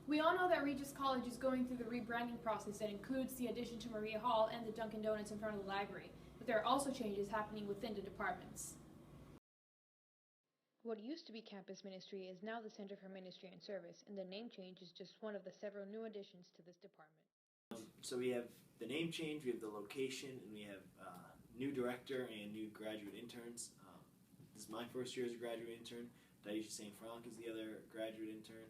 We all know that Regis College is going through the rebranding process that includes the addition to Maria Hall and the Dunkin' Donuts in front of the library, but there are also changes happening within the departments. What used to be Campus Ministry is now the Center for Ministry and Service, and the name change is just one of the several new additions to this department. So we have the name change, we have the location, and we have new director and new graduate interns. This is my first year as a graduate intern. Daisha St. Franck is the other graduate intern.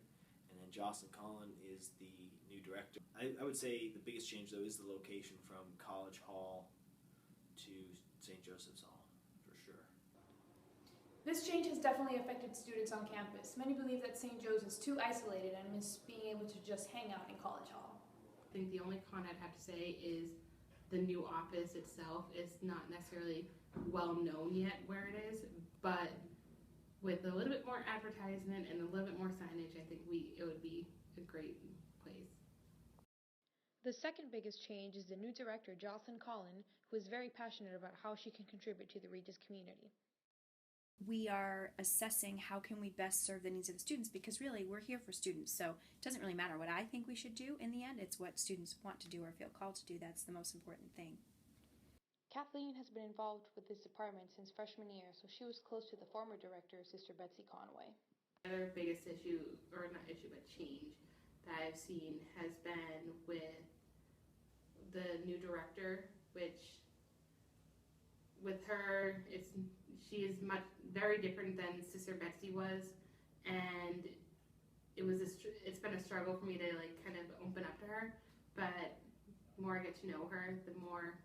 And then Jocelyn Collin is the new director. I would say the biggest change, though, is the location from College Hall to St. Joseph's Hall, for sure. This change has definitely affected students on campus. Many believe that St. Joe's is too isolated and miss being able to just hang out in College Hall. I think the only con I'd have to say is the new office itself is not necessarily well known yet where it is, but with a little bit more advertisement and a little bit more signage, I think it would be a great place. The second biggest change is the new director, Jocelyn Collin, who is very passionate about how she can contribute to the Regis community. We are assessing how can we best serve the needs of the students, because really we're here for students, so it doesn't really matter what I think we should do in the end. It's what students want to do or feel called to do. That's the most important thing. Kathleen has been involved with this department since freshman year, so she was close to the former director, Sister Betsy Conway. The other biggest issue, or not issue, but change that I've seen has been with the new director, which with her, she is very different than Sister Betsy was, and it's been a struggle for me to kind of open up to her, but the more I get to know her, the more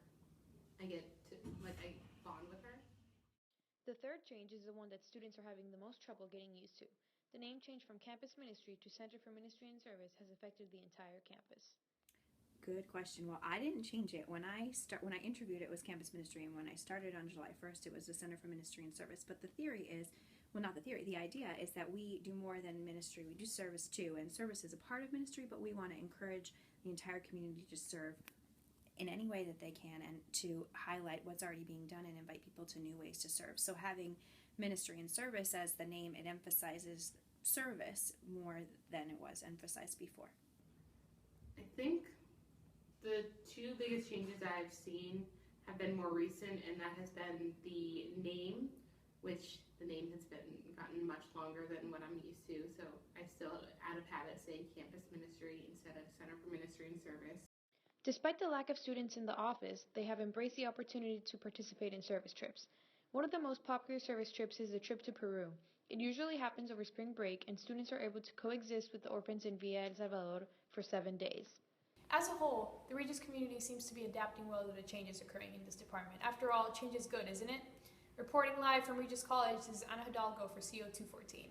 I get to I bond with her. The third change is the one that students are having the most trouble getting used to. The name change from Campus Ministry to Center for Ministry and Service has affected the entire campus. Good question. Well, I didn't change it. When I interviewed, it was Campus Ministry, and when I started on July 1st, it was the Center for Ministry and Service. But the theory is, well, not the theory, the idea is that we do more than ministry. We do service too, and service is a part of ministry, but we want to encourage the entire community to serve in any way that they can and to highlight what's already being done and invite people to new ways to serve. So having ministry and service as the name, it emphasizes service more than it was emphasized before. I think the two biggest changes I've seen have been more recent, and that has been the name, which the name has gotten much longer than what I'm used to, so I still out of habit say Campus Ministry instead of Center for Ministry and Service. Despite the lack of students in the office, they have embraced the opportunity to participate in service trips. One of the most popular service trips is the trip to Peru. It usually happens over spring break, and students are able to coexist with the orphans in Villa El Salvador for 7 days. As a whole, the Regis community seems to be adapting well to the changes occurring in this department. After all, change is good, isn't it? Reporting live from Regis College, this is Ana Hidalgo for co214.